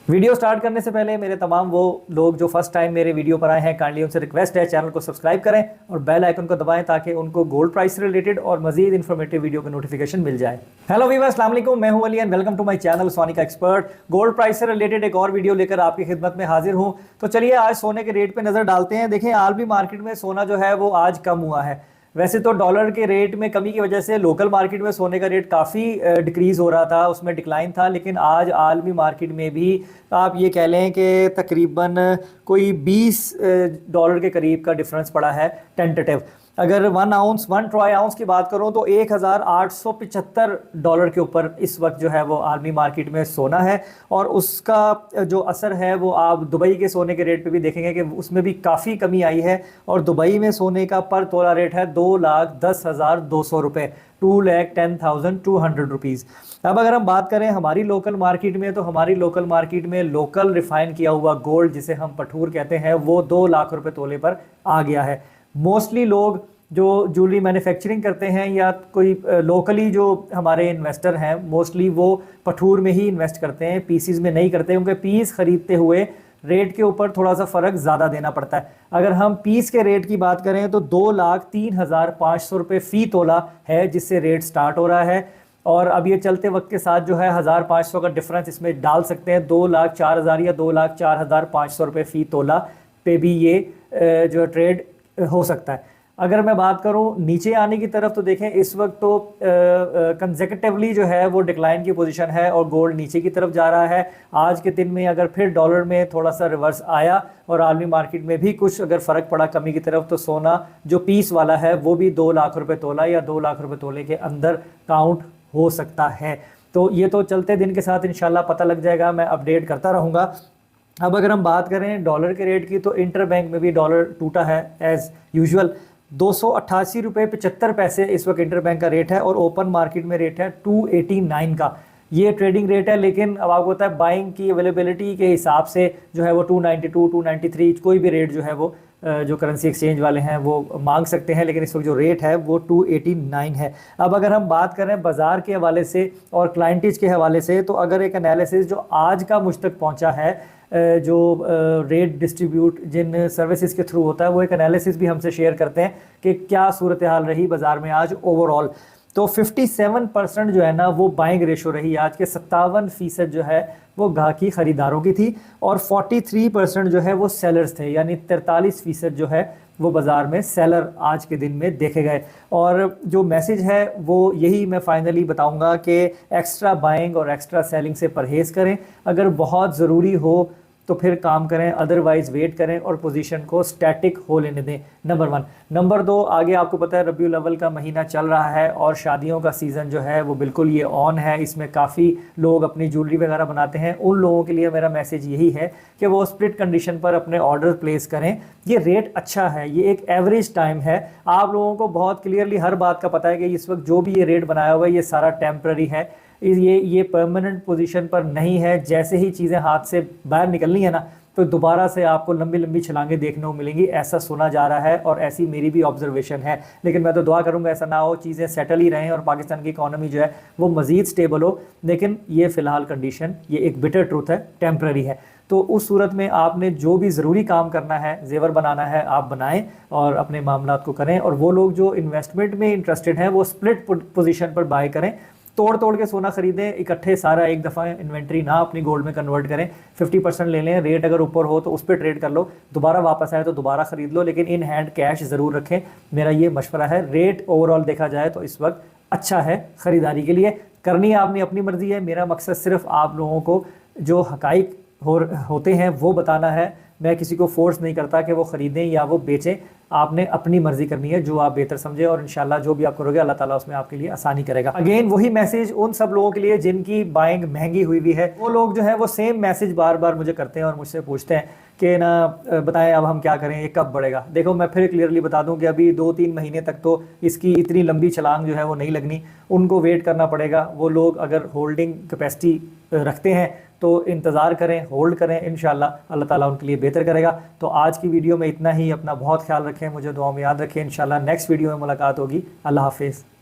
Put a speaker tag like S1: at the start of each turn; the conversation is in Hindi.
S1: वीडियो स्टार्ट करने से पहले मेरे तमाम वो लोग जो फर्स्ट टाइम मेरे वीडियो पर आए हैं, काइंडली उनसे रिक्वेस्ट है चैनल को सब्सक्राइब करें और बेल आइकन को दबाएं ताकि उनको गोल्ड प्राइस से रिलेटेड और मजीद इन्फॉर्मेटिव वीडियो का नोटिफिकेशन मिल जाए। हेलो वीवर्स, अस्सलाम वालेकुम, मैं हूं Ali and welcome to my channel Sonika Expert. Gold price से रिलेटेड एक और वीडियो लेकर आपकी खिदमत में हाजिर हूं। तो चलिए आज सोने के रेट पे नजर डालते हैं। देखें, आलमी मार्केट में सोना जो है वो आज कम हुआ है। वैसे तो डॉलर के रेट में कमी की वजह से लोकल मार्केट में सोने का रेट काफ़ी डिक्रीज़ हो रहा था, उसमें डिक्लाइन था, लेकिन आज आलमी मार्केट में भी आप ये कह लें कि तकरीबन कोई $20 के करीब का डिफरेंस पड़ा है टेंटेटिव। अगर 1 ट्रॉय आउंस की बात करूं तो $1875 के ऊपर इस वक्त जो है वो आलमी मार्केट में सोना है। और उसका जो असर है वो आप दुबई के सोने के रेट पे भी देखेंगे कि उसमें भी काफ़ी कमी आई है। और दुबई में सोने का पर तोला रेट है 2,10,200 रुपये, 2,10,200 रुपीज़। अब अगर हम बात करें हमारी लोकल मार्केट में, तो हमारी लोकल मार्केट में लोकल रिफाइन किया हुआ गोल्ड, जिसे हम पठूर कहते हैं, वो 2 लाख रुपए तोले पर आ गया है। मोस्टली लोग जो ज्वेलरी मैन्युफैक्चरिंग करते हैं या कोई लोकली जो हमारे इन्वेस्टर हैं, मोस्टली वो पठूर में ही इन्वेस्ट करते हैं, पीसीज में नहीं करते, क्योंकि पीस खरीदते हुए रेट के ऊपर थोड़ा सा फ़र्क ज़्यादा देना पड़ता है। अगर हम पीस के रेट की बात करें तो 2,03,500 रुपये फ़ी तोला है जिससे रेट स्टार्ट हो रहा है। और अब ये चलते वक्त के साथ जो है 1,500 का डिफरेंस इसमें डाल सकते हैं। 2,04,000 या 2,04,500 रुपये फ़ी तोला पे भी ये जो ट्रेड हो सकता है। अगर मैं बात करूं नीचे आने की तरफ, तो देखें इस वक्त तो कंसेक्यूटिवली जो है वो डिक्लाइन की पोजीशन है और गोल्ड नीचे की तरफ जा रहा है। आज के दिन में अगर फिर डॉलर में थोड़ा सा रिवर्स आया और आलमी मार्केट में भी कुछ अगर फ़र्क पड़ा कमी की तरफ, तो सोना जो पीस वाला है वो भी 2 लाख रुपए तोला या 2 लाख रुपए तोले के अंदर काउंट हो सकता है। तो ये तो चलते दिन के साथ इंशाल्लाह पता लग जाएगा, मैं अपडेट करता रहूँगा। अब अगर हम बात करें डॉलर के रेट की, तो इंटर बैंक में भी डॉलर टूटा है एज़ यूजुअल। 288 रुपये 75 पैसे इस वक्त इंटर बैंक का रेट है और ओपन मार्केट में रेट है 289 का। ये ट्रेडिंग रेट है, लेकिन अब आपको पता है बाइंग की अवेलेबिलिटी के हिसाब से जो है वो 292, 293 कोई भी रेट जो है वो जो करेंसी एक्सचेंज वाले हैं वो मांग सकते हैं, लेकिन इस वक्त जो रेट है वो 289 है। अब अगर हम बात करें बाज़ार के हवाले से और क्लाइंटेज के हवाले से, तो अगर एक एनालिसिस जो आज का मुझ तक पहुंचा है, जो रेट डिस्ट्रीब्यूट जिन सर्विसेज के थ्रू होता है, वो एक एनालिसिस भी हमसे शेयर करते हैं कि क्या सूरत हाल रही बाज़ार में आज ओवरऑल। तो 57% जो है ना वो बाइंग रेशो रही आज के, 57% जो है वो गाहकी ख़रीदारों की थी और 43% जो है वो सेलर्स थे, यानी 43% जो है वो बाज़ार में सेलर आज के दिन में देखे गए। और जो मैसेज है वो यही मैं फाइनली बताऊंगा कि एक्स्ट्रा बाइंग और एक्स्ट्रा सेलिंग से परहेज़ करें। अगर बहुत ज़रूरी हो तो फिर काम करें, अदरवाइज़ वेट करें और पोजीशन को स्टैटिक हो लेने दें। नंबर 1। नंबर 2, आगे आपको पता है रबीउल अव्वल का महीना चल रहा है और शादियों का सीज़न जो है वो बिल्कुल ये ऑन है। इसमें काफ़ी लोग अपनी ज्वेलरी वगैरह बनाते हैं। उन लोगों के लिए मेरा मैसेज यही है कि वो स्प्लिट कंडीशन पर अपने ऑर्डर प्लेस करें। ये रेट अच्छा है, ये एक एवरेज टाइम है। आप लोगों को बहुत क्लियरली हर बात का पता है कि इस वक्त जो भी ये रेट बनाया हुआ है ये सारा टेम्पररी है, ये परमानेंट पोजीशन पर नहीं है। जैसे ही चीज़ें हाथ से बाहर निकलनी है ना, तो दोबारा से आपको लंबी लंबी छलांगें देखने को मिलेंगी, ऐसा सुना जा रहा है और ऐसी मेरी भी ऑब्जर्वेशन है। लेकिन मैं तो दुआ करूंगा ऐसा ना हो, चीज़ें सेटल ही रहें और पाकिस्तान की इकॉनमी जो है वो मज़ीद स्टेबल हो। लेकिन ये फ़िलहाल कंडीशन, ये एक बिटर ट्रूथ है, टेम्पररी है। तो उस सूरत में आपने जो भी ज़रूरी काम करना है, जेवर बनाना है, आप बनाएं और अपने मामलात को करें। और वो लोग जो इन्वेस्टमेंट में इंटरेस्टेड हैं वो स्प्लिट पोजीशन पर बाय करें, तोड़ तोड़ के सोना खरीदें, इकट्ठे सारा एक दफ़ा इन्वेंट्री ना अपनी गोल्ड में कन्वर्ट करें। 50% ले लें, रेट अगर ऊपर हो तो उस पर ट्रेड कर लो, दोबारा वापस आए तो दोबारा ख़रीद लो, लेकिन इन हैंड कैश ज़रूर रखें। मेरा ये मशवरा है। रेट ओवरऑल देखा जाए तो इस वक्त अच्छा है ख़रीदारी के लिए। करनी आपने अपनी मर्ज़ी है, मेरा मकसद सिर्फ आप लोगों को जो हकाइक होते हैं वो बताना है। मैं किसी को फोर्स नहीं करता कि वो ख़रीदें या वो बेचें, आपने अपनी मर्जी करनी है जो आप बेहतर समझे, और इंशाल्लाह जो भी आप करोगे अल्लाह ताला उसमें आपके लिए आसानी करेगा। अगेन वही मैसेज उन सब लोगों के लिए जिनकी बाइंग महंगी हुई भी है, वो लोग जो है वो सेम मैसेज बार बार मुझे करते हैं और मुझसे पूछते हैं कि ना बताएं अब हम क्या करें, ये कब बढ़ेगा। देखो मैं फिर क्लियरली बता दूं कि अभी 2-3 महीने तक तो इसकी इतनी लंबी छलांग जो है वो नहीं लगनी, उनको वेट करना पड़ेगा। वो लोग अगर होल्डिंग कैपेसिटी रखते हैं तो इंतज़ार करें, होल्ड करें, इंशाल्लाह अल्लाह ताला उनके लिए बेहतर करेगा। तो आज की वीडियो में इतना ही। अपना बहुत ख्याल रखें, मुझे दुआ में याद रखें। इंशाल्लाह नेक्स्ट वीडियो में मुलाकात होगी। अल्लाह हाफिज़।